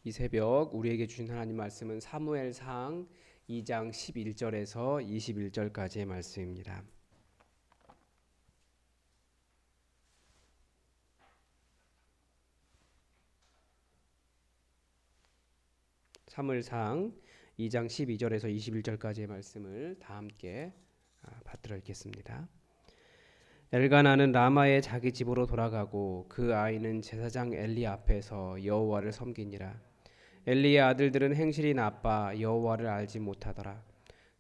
이 새벽 우리에게 주신 하나님 말씀은 사무엘상 2장 11절에서 21절까지의 말씀입니다. 사무엘상 2장 12절에서 21절까지의 말씀을 다 함께 받들어 읽겠습니다. 엘가나는 라마에 자기 집으로 돌아가고 그 아이는 제사장 엘리 앞에서 여호와를 섬기니라. 엘리의 아들들은 행실이 나빠 여호와를 알지 못하더라.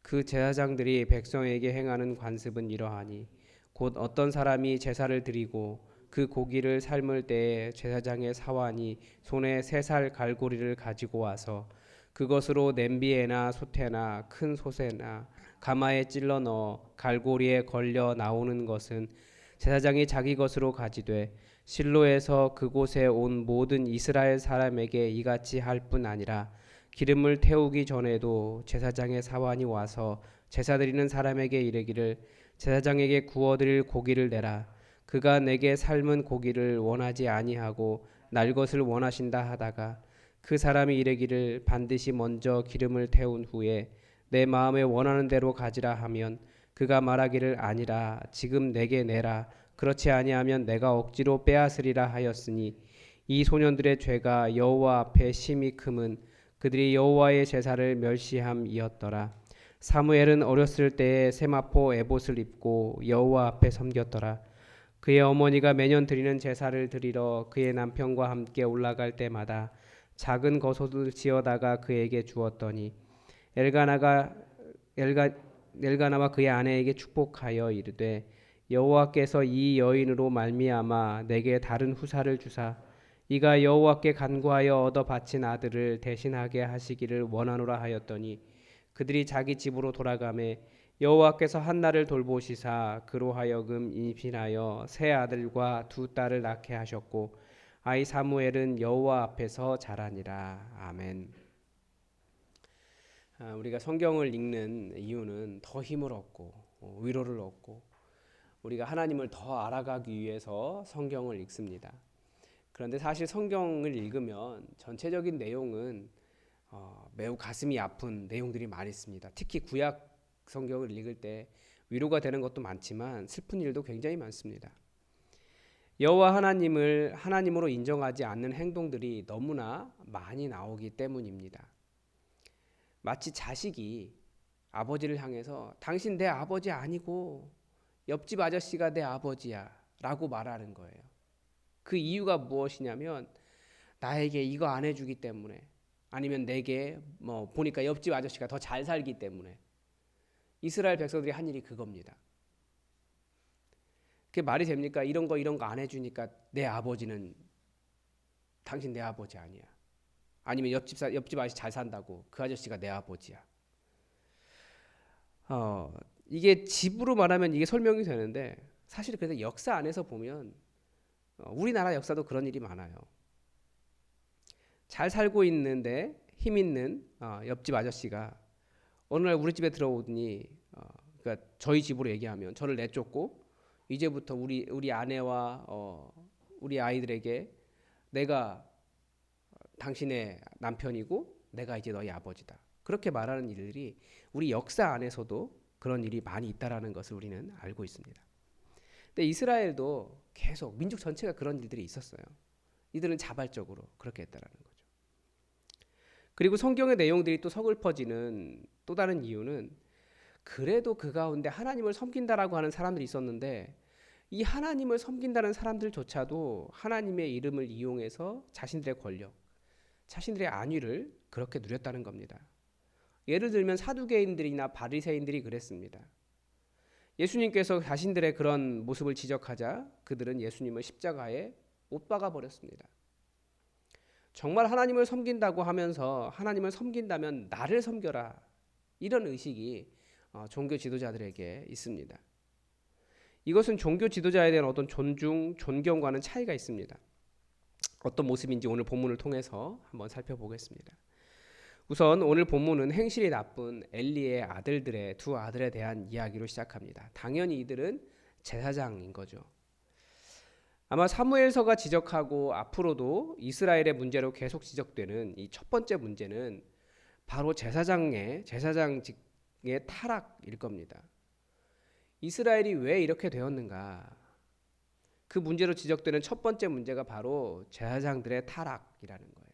그 제사장들이 백성에게 행하는 관습은 이러하니 곧 어떤 사람이 제사를 드리고 그 고기를 삶을 때에 제사장의 사환이 손에 3살 갈고리를 가지고 와서 그것으로 냄비에나 솥에나 큰 솥에나 가마에 찔러 넣어 갈고리에 걸려 나오는 것은 제사장이 자기 것으로 가지되 실로에서 그곳에 온 모든 이스라엘 사람에게 이같이 할 뿐 아니라 기름을 태우기 전에도 제사장의 사환이 와서 제사 드리는 사람에게 이르기를 제사장에게 구워드릴 고기를 내라. 그가 내게 삶은 고기를 원하지 아니하고 날 것을 원하신다 하다가 그 사람이 이르기를 반드시 먼저 기름을 태운 후에 내 마음에 원하는 대로 가지라 하면 그가 말하기를 아니라 지금 내게 내라. 그렇지 아니하면 내가 억지로 빼앗으리라 하였으니 이 소년들의 죄가 여호와 앞에 심히 크면 그들이 여호와의 제사를 멸시함이었더라. 사무엘은 어렸을 때에 세마포 에봇을 입고 여호와 앞에 섬겼더라. 그의 어머니가 매년 드리는 제사를 드리러 그의 남편과 함께 올라갈 때마다 작은 겉옷을 지어다가 그에게 주었더니 엘가나와 그의 아내에게 축복하여 이르되 여호와께서 이 여인으로 말미암아 내게 다른 후사를 주사 이가 여호와께 간구하여 얻어 바친 아들을 대신하게 하시기를 원하노라 하였더니 그들이 자기 집으로 돌아가매 여호와께서 한나를 돌보시사 그로 하여금 임신하여 3아들과 2딸을 낳게 하셨고 아이 사무엘은 여호와 앞에서 자라니라. 아멘. 우리가 성경을 읽는 이유는 더 힘을 얻고 위로를 얻고 우리가 하나님을 더 알아가기 위해서 성경을 읽습니다. 그런데 사실 성경을 읽으면 전체적인 내용은 매우 가슴이 아픈 내용들이 많이 있습니다. 특히 구약 성경을 읽을 때 위로가 되는 것도 많지만 슬픈 일도 굉장히 많습니다. 여호와 하나님을 하나님으로 인정하지 않는 행동들이 너무나 많이 나오기 때문입니다. 마치 자식이 아버지를 향해서 당신 내 아버지 아니고 옆집 아저씨가 내 아버지야 라고 말하는 거예요. 그 이유가 무엇이냐면 나에게 이거 안 해주기 때문에 아니면 내게 보니까 옆집 아저씨가 더 잘 살기 때문에. 이스라엘 백성들이 한 일이 그겁니다. 그게 말이 됩니까? 이런 거 안 해주니까 내 아버지는 당신 내 아버지 아니야. 아니면 옆집 아저씨 잘 산다고 그 아저씨가 내 아버지야. 이게 집으로 말하면 이게 설명이 되는데 사실 그래서 역사 안에서 보면 우리나라 역사도 그런 일이 많아요. 잘 살고 있는데 힘 있는 옆집 아저씨가 어느 날 우리 집에 들어오더니 그러니까 저희 집으로 얘기하면 저를 내쫓고 이제부터 우리 아내와 우리 아이들에게 내가 당신의 남편이고 내가 이제 너희 아버지다. 그렇게 말하는 일들이 우리 역사 안에서도 그런 일이 많이 있다라는 것을 우리는 알고 있습니다. 근데 이스라엘도 계속 민족 전체가 그런 일들이 있었어요. 이들은 자발적으로 그렇게 했다라는 거죠. 그리고 성경의 내용들이 또 서글퍼지는 또 다른 이유는 그래도 그 가운데 하나님을 섬긴다라고 하는 사람들이 있었는데 이 하나님을 섬긴다는 사람들조차도 하나님의 이름을 이용해서 자신들의 권력, 자신들의 안위를 그렇게 누렸다는 겁니다. 예를 들면 사두개인들이나 바리새인들이 그랬습니다. 예수님께서 자신들의 그런 모습을 지적하자 그들은 예수님을 십자가에 못 박아 버렸습니다. 정말 하나님을 섬긴다고 하면서 하나님을 섬긴다면 나를 섬겨라. 이런 의식이 종교 지도자들에게 있습니다. 이것은 종교 지도자에 대한 어떤 존중, 존경과는 차이가 있습니다. 어떤 모습인지 오늘 본문을 통해서 한번 살펴보겠습니다. 우선 오늘 본문은 행실이 나쁜 엘리의 아들들의 2아들에 대한 이야기로 시작합니다. 당연히 이들은 제사장인 거죠. 아마 사무엘서가 지적하고 앞으로도 이스라엘의 문제로 계속 지적되는 이 첫 번째 문제는 바로 제사장의 타락일 겁니다. 이스라엘이 왜 이렇게 되었는가? 그 문제로 지적되는 첫 번째 문제가 바로 제사장들의 타락이라는 거예요.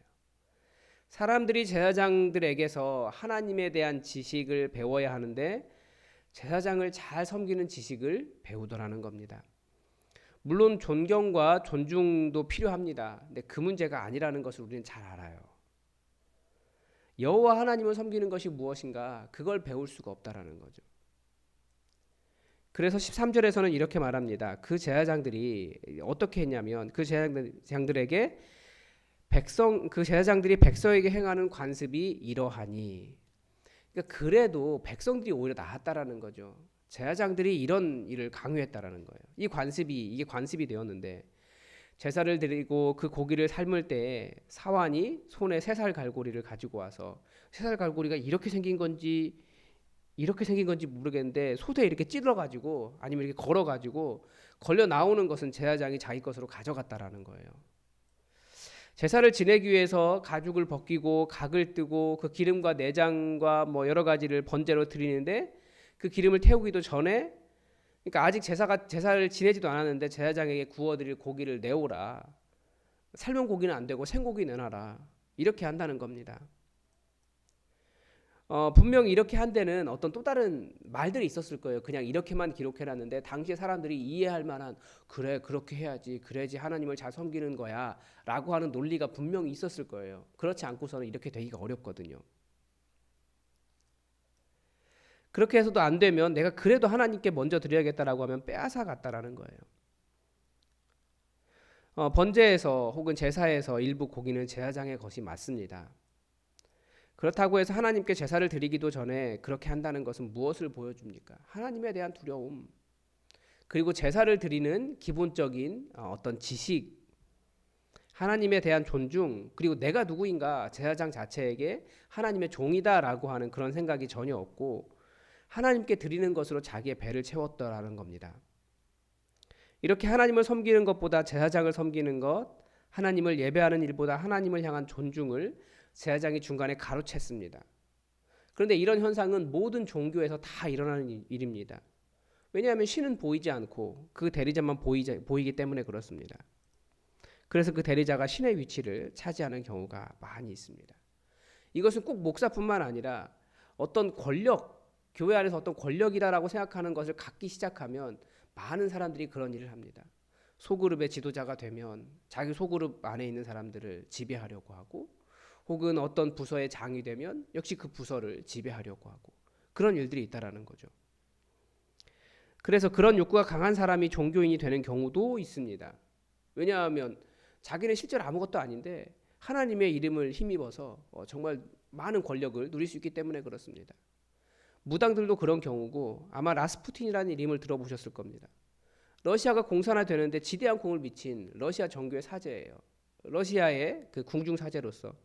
사람들이 제사장들에게서 하나님에 대한 지식을 배워야 하는데 제사장을 잘 섬기는 지식을 배우더라는 겁니다. 물론 존경과 존중도 필요합니다. 근데 그 문제가 아니라는 것을 우리는 잘 알아요. 여호와 하나님을 섬기는 것이 무엇인가? 그걸 배울 수가 없다라는 거죠. 그래서 13절에서는 이렇게 말합니다. 그 제사장들이 어떻게 했냐면 그 제사장들에게 그 제사장들이 백성에게 행하는 관습이 이러하니, 그러니까 그래도 백성들이 오히려 나았다라는 거죠. 제사장들이 이런 일을 강요했다라는 거예요. 이게 관습이 되었는데, 제사를 드리고 그 고기를 삶을 때 사환이 손에 새살 갈고리를 가지고 와서, 새살 갈고리가 이렇게 생긴 건지 모르겠는데 소대에 이렇게 찔러 가지고 아니면 이렇게 걸어 가지고 걸려 나오는 것은 제사장이 자기 것으로 가져갔다라는 거예요. 제사를 지내기 위해서 가죽을 벗기고 각을 뜨고 그 기름과 내장과 뭐 여러 가지를 번제로 드리는데, 그 기름을 태우기도 전에, 그러니까 아직 제사를 지내지도 않았는데 제사장에게 구워드릴 고기를 내오라. 삶은 고기는 안 되고 생고기 내놔라. 이렇게 한다는 겁니다. 분명히 이렇게 한 데는 어떤 또 다른 말들이 있었을 거예요. 그냥 이렇게만 기록해놨는데 당시에 사람들이 이해할 만한, 그래 그렇게 해야지, 그래야지 하나님을 잘 섬기는 거야 라고 하는 논리가 분명히 있었을 거예요. 그렇지 않고서는 이렇게 되기가 어렵거든요. 그렇게 해서도 안 되면 내가 그래도 하나님께 먼저 드려야겠다라고 하면 빼앗아 갔다라는 거예요. 번제에서 혹은 제사에서 일부 고기는 제사장의 것이 맞습니다. 그렇다고 해서 하나님께 제사를 드리기도 전에 그렇게 한다는 것은 무엇을 보여줍니까? 하나님에 대한 두려움, 그리고 제사를 드리는 기본적인 어떤 지식, 하나님에 대한 존중, 그리고 내가 누구인가, 제사장 자체에게 하나님의 종이다라고 하는 그런 생각이 전혀 없고 하나님께 드리는 것으로 자기의 배를 채웠더라는 겁니다. 이렇게 하나님을 섬기는 것보다 제사장을 섬기는 것, 하나님을 예배하는 일보다 하나님을 향한 존중을 제사장이 중간에 가로챘습니다. 그런데 이런 현상은 모든 종교에서 다 일어나는 일입니다. 왜냐하면 신은 보이지 않고 그 대리자만 보이기 때문에 그렇습니다. 그래서 그 대리자가 신의 위치를 차지하는 경우가 많이 있습니다. 이것은 꼭 목사뿐만 아니라 어떤 권력, 교회 안에서 어떤 권력이다라고 생각하는 것을 갖기 시작하면 많은 사람들이 그런 일을 합니다. 소그룹의 지도자가 되면 자기 소그룹 안에 있는 사람들을 지배하려고 하고, 혹은 어떤 부서의 장이 되면 역시 그 부서를 지배하려고 하고, 그런 일들이 있다라는 거죠. 그래서 그런 욕구가 강한 사람이 종교인이 되는 경우도 있습니다. 왜냐하면 자기는 실제로 아무것도 아닌데 하나님의 이름을 힘입어서 정말 많은 권력을 누릴 수 있기 때문에 그렇습니다. 무당들도 그런 경우고, 아마 라스푸틴이라는 이름을 들어보셨을 겁니다. 러시아가 공산화되는데 지대한 공을 미친 러시아 정교의 사제예요. 러시아의 그 궁중 사제로서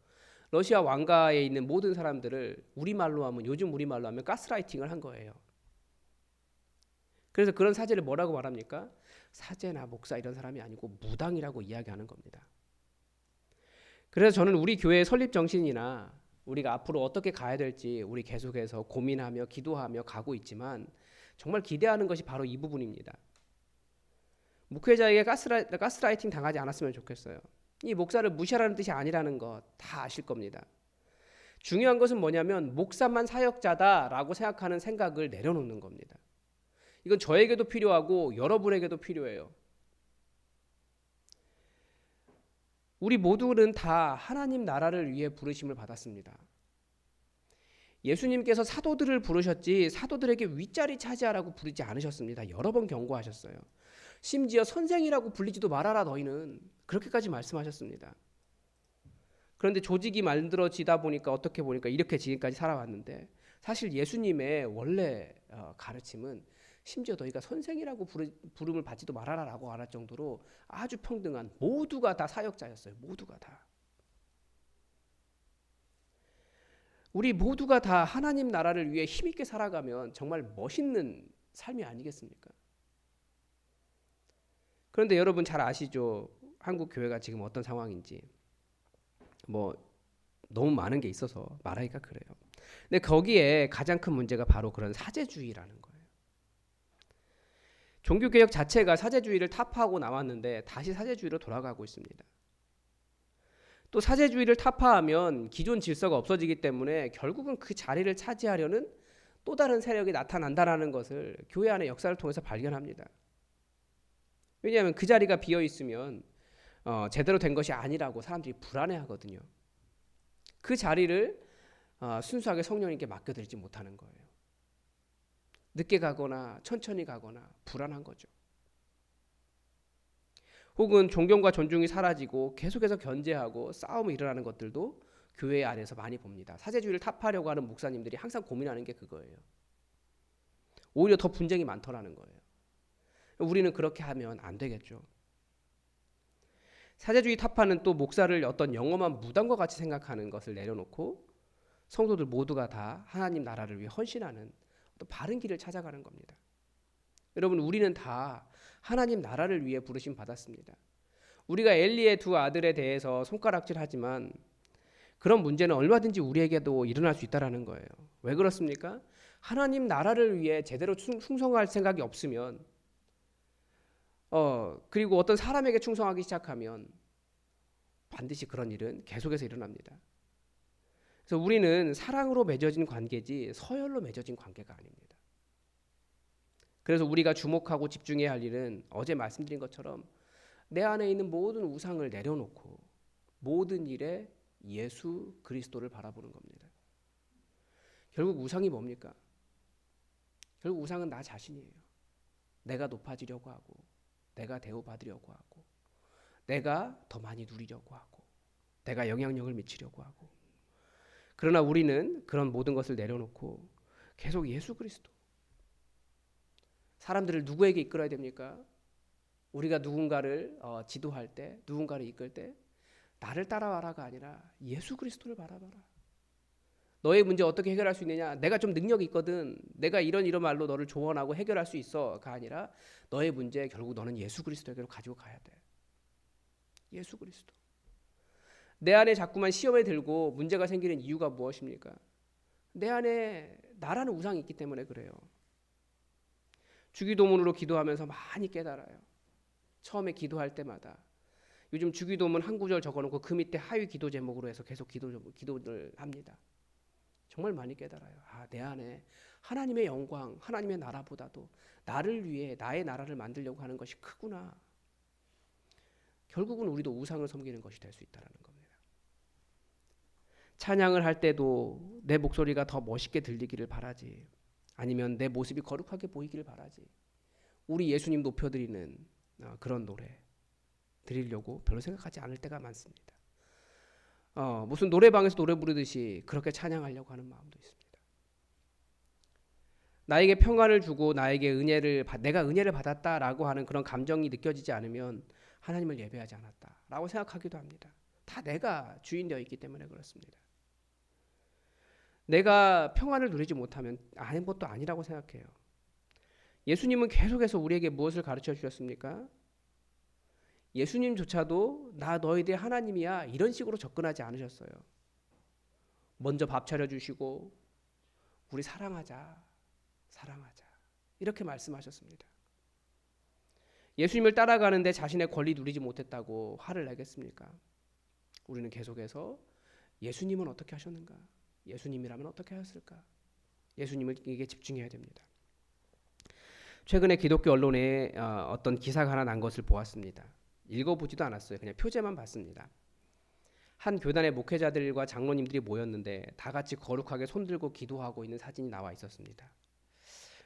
러시아 왕가에 있는 모든 사람들을 요즘 우리말로 하면 가스라이팅을 한 거예요. 그래서 그런 사제를 뭐라고 말합니까? 사제나 목사 이런 사람이 아니고 무당이라고 이야기하는 겁니다. 그래서 저는 우리 교회의 설립 정신이나 우리가 앞으로 어떻게 가야 될지 우리 계속해서 고민하며 기도하며 가고 있지만, 정말 기대하는 것이 바로 이 부분입니다. 목회자에게 가스라이팅 당하지 않았으면 좋겠어요. 이 목사를 무시하라는 뜻이 아니라는 것 다 아실 겁니다. 중요한 것은 뭐냐면 목사만 사역자다라고 생각하는 생각을 내려놓는 겁니다. 이건 저에게도 필요하고 여러분에게도 필요해요. 우리 모두는 다 하나님 나라를 위해 부르심을 받았습니다. 예수님께서 사도들을 부르셨지 사도들에게 윗자리 차지하라고 부르지 않으셨습니다. 여러 번 경고하셨어요. 심지어 선생이라고 불리지도 말아라 너희는, 그렇게까지 말씀하셨습니다. 그런데 조직이 만들어지다 보니까 어떻게 보니까 이렇게 지금까지 살아왔는데, 사실 예수님의 원래 가르침은 심지어 너희가 선생이라고 부름을 받지도 말아라라고 말할 정도로 아주 평등한, 모두가 다 사역자였어요. 모두가 다. 우리 모두가 다 하나님 나라를 위해 힘있게 살아가면 정말 멋있는 삶이 아니겠습니까? 그런데 여러분 잘 아시죠? 한국 교회가 지금 어떤 상황인지. 뭐 너무 많은 게 있어서 말하기가 그래요. 근데 거기에 가장 큰 문제가 바로 그런 사제주의라는 거예요. 종교개혁 자체가 사제주의를 타파하고 나왔는데 다시 사제주의로 돌아가고 있습니다. 또 사제주의를 타파하면 기존 질서가 없어지기 때문에 결국은 그 자리를 차지하려는 또 다른 세력이 나타난다라는 것을 교회 안의 역사를 통해서 발견합니다. 왜냐하면 그 자리가 비어 있으면 제대로 된 것이 아니라고 사람들이 불안해하거든요. 그 자리를 순수하게 성령님께 맡겨드리지 못하는 거예요. 늦게 가거나 천천히 가거나 불안한 거죠. 혹은 존경과 존중이 사라지고 계속해서 견제하고 싸움이 일어나는 것들도 교회 안에서 많이 봅니다. 사제주의를 타파하려고 하는 목사님들이 항상 고민하는 게 그거예요. 오히려 더 분쟁이 많더라는 거예요. 우리는 그렇게 하면 안 되겠죠. 사제주의 타파는 또 목사를 어떤 영험한 무당과 같이 생각하는 것을 내려놓고 성도들 모두가 다 하나님 나라를 위해 헌신하는 또 바른 길을 찾아가는 겁니다. 여러분, 우리는 다 하나님 나라를 위해 부르심 받았습니다. 우리가 엘리의 두 아들에 대해서 손가락질하지만 그런 문제는 얼마든지 우리에게도 일어날 수 있다라는 거예요. 왜 그렇습니까? 하나님 나라를 위해 제대로 충성할 생각이 없으면 그리고 어떤 사람에게 충성하기 시작하면 반드시 그런 일은 계속해서 일어납니다. 그래서 우리는 사랑으로 맺어진 관계지 서열로 맺어진 관계가 아닙니다. 그래서 우리가 주목하고 집중해야 할 일은 어제 말씀드린 것처럼 내 안에 있는 모든 우상을 내려놓고 모든 일에 예수 그리스도를 바라보는 겁니다. 결국 우상이 뭡니까? 결국 우상은 나 자신이에요. 내가 높아지려고 하고 내가 대우받으려고 하고 내가 더 많이 누리려고 하고 내가 영향력을 미치려고 하고. 그러나 우리는 그런 모든 것을 내려놓고 계속 예수 그리스도. 사람들을 누구에게 이끌어야 됩니까? 우리가 누군가를 지도할 때, 누군가를 이끌 때 나를 따라와라가 아니라 예수 그리스도를 바라봐라. 너의 문제 어떻게 해결할 수 있느냐? 내가 좀 능력이 있거든. 내가 이런 말로 너를 조언하고 해결할 수 있어가 아니라 너의 문제 결국 너는 예수 그리스도에게로 가지고 가야 돼. 예수 그리스도. 내 안에 자꾸만 시험에 들고 문제가 생기는 이유가 무엇입니까? 내 안에 나라는 우상이 있기 때문에 그래요. 주기도문으로 기도하면서 많이 깨달아요. 처음에 기도할 때마다. 요즘 주기도문 한 구절 적어놓고 그 밑에 하위 기도 제목으로 해서 계속 기도를 합니다. 정말 많이 깨달아요. 내 안에 하나님의 영광, 하나님의 나라보다도 나를 위해 나의 나라를 만들려고 하는 것이 크구나. 결국은 우리도 우상을 섬기는 것이 될 수 있다는 겁니다. 찬양을 할 때도 내 목소리가 더 멋있게 들리기를 바라지. 아니면 내 모습이 거룩하게 보이기를 바라지. 우리 예수님 높여드리는 그런 노래 드리려고 별로 생각하지 않을 때가 많습니다. 무슨 노래방에서 노래 부르듯이 그렇게 찬양하려고 하는 마음도 있습니다. 나에게 평안을 주고 나에게 내가 은혜를 받았다라고 하는 그런 감정이 느껴지지 않으면 하나님을 예배하지 않았다라고 생각하기도 합니다. 다 내가 주인 되어 있기 때문에 그렇습니다. 내가 평안을 누리지 못하면 아는 것도 아니라고 생각해요. 예수님은 계속해서 우리에게 무엇을 가르쳐 주셨습니까? 예수님조차도 나 너희들의 하나님이야 이런 식으로 접근하지 않으셨어요. 먼저 밥 차려주시고 우리 사랑하자 이렇게 말씀하셨습니다. 예수님을 따라가는데 자신의 권리 누리지 못했다고 화를 내겠습니까? 우리는 계속해서 예수님은 어떻게 하셨는가? 예수님이라면 어떻게 하셨을까? 예수님에게 집중해야 됩니다. 최근에 기독교 언론에 어떤 기사가 하나 난 것을 보았습니다. 읽어보지도 않았어요. 그냥 표제만 봤습니다. 한 교단의 목회자들과 장로님들이 모였는데 다 같이 거룩하게 손들고 기도하고 있는 사진이 나와 있었습니다.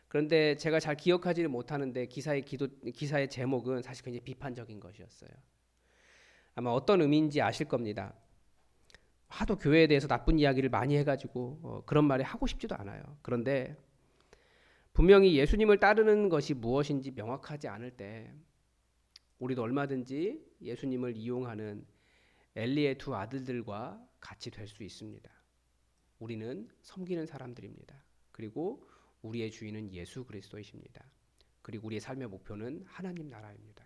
그런데 제가 잘 기억하지는 못하는데 기사의 제목은 사실 굉장히 비판적인 것이었어요. 아마 어떤 의미인지 아실 겁니다. 하도 교회에 대해서 나쁜 이야기를 많이 해가지고 그런 말이 하고 싶지도 않아요. 그런데 분명히 예수님을 따르는 것이 무엇인지 명확하지 않을 때 우리도 얼마든지 예수님을 이용하는 엘리의 두 아들들과 같이 될 수 있습니다. 우리는 섬기는 사람들입니다. 그리고 우리의 주인은 예수 그리스도이십니다. 그리고 우리의 삶의 목표는 하나님 나라입니다.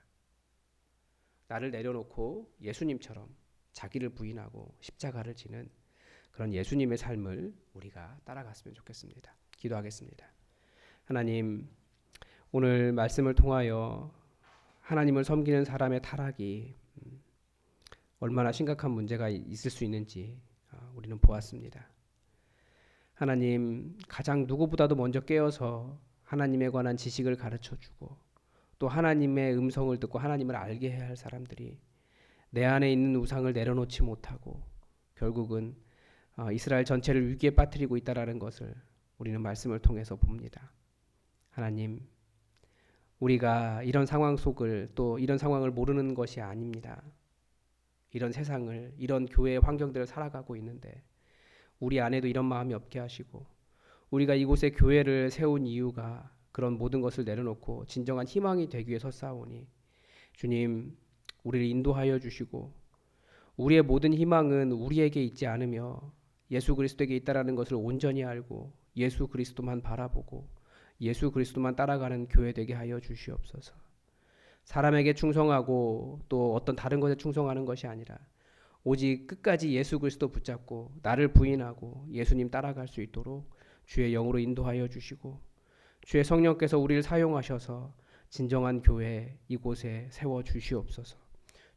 나를 내려놓고 예수님처럼 자기를 부인하고 십자가를 지는 그런 예수님의 삶을 우리가 따라갔으면 좋겠습니다. 기도하겠습니다. 하나님, 오늘 말씀을 통하여 하나님을 섬기는 사람의 타락이 얼마나 심각한 문제가 있을 수 있는지 우리는 보았습니다. 하나님, 가장 누구보다도 먼저 깨어서 하나님에 관한 지식을 가르쳐주고 또 하나님의 음성을 듣고 하나님을 알게 해야 할 사람들이 내 안에 있는 우상을 내려놓지 못하고 결국은 이스라엘 전체를 위기에 빠뜨리고 있다라는 것을 우리는 말씀을 통해서 봅니다. 하나님, 우리가 이런 상황 속을 또 이런 상황을 모르는 것이 아닙니다. 이런 세상을, 이런 교회의 환경들을 살아가고 있는데 우리 안에도 이런 마음이 없게 하시고 우리가 이곳에 교회를 세운 이유가 그런 모든 것을 내려놓고 진정한 희망이 되기 위해 섰사오니 주님, 우리를 인도하여 주시고 우리의 모든 희망은 우리에게 있지 않으며 예수 그리스도에게 있다라는 것을 온전히 알고 예수 그리스도만 바라보고 예수 그리스도만 따라가는 교회 되게 하여 주시옵소서. 사람에게 충성하고 또 어떤 다른 것에 충성하는 것이 아니라 오직 끝까지 예수 그리스도 붙잡고 나를 부인하고 예수님 따라갈 수 있도록 주의 영으로 인도하여 주시고 주의 성령께서 우리를 사용하셔서 진정한 교회 이곳에 세워 주시옵소서.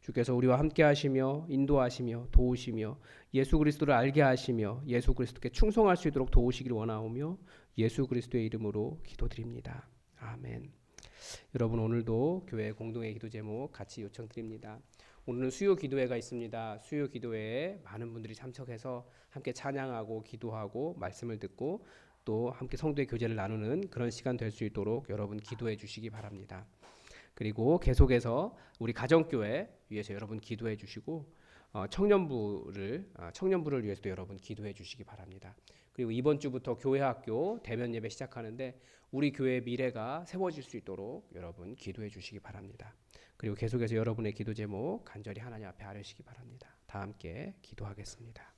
주께서 우리와 함께 하시며 인도하시며 도우시며 예수 그리스도를 알게 하시며 예수 그리스도께 충성할 수 있도록 도우시길 원하오며 예수 그리스도의 이름으로 기도드립니다. 아멘. 여러분, 오늘도 교회 공동의 기도 제목 같이 요청드립니다. 오늘은 수요 기도회가 있습니다. 수요 기도회에 많은 분들이 참석해서 함께 찬양하고 기도하고 말씀을 듣고 또 함께 성도의 교제를 나누는 그런 시간 될 수 있도록 여러분 기도해 주시기 바랍니다. 그리고 계속해서 우리 가정교회 위해서 여러분 기도해 주시고 청년부를 위해서도 여러분 기도해 주시기 바랍니다. 그리고 이번 주부터 교회학교 대면 예배 시작하는데 우리 교회의 미래가 세워질 수 있도록 여러분 기도해 주시기 바랍니다. 그리고 계속해서 여러분의 기도 제목 간절히 하나님 앞에 아뢰시기 바랍니다. 다 함께 기도하겠습니다.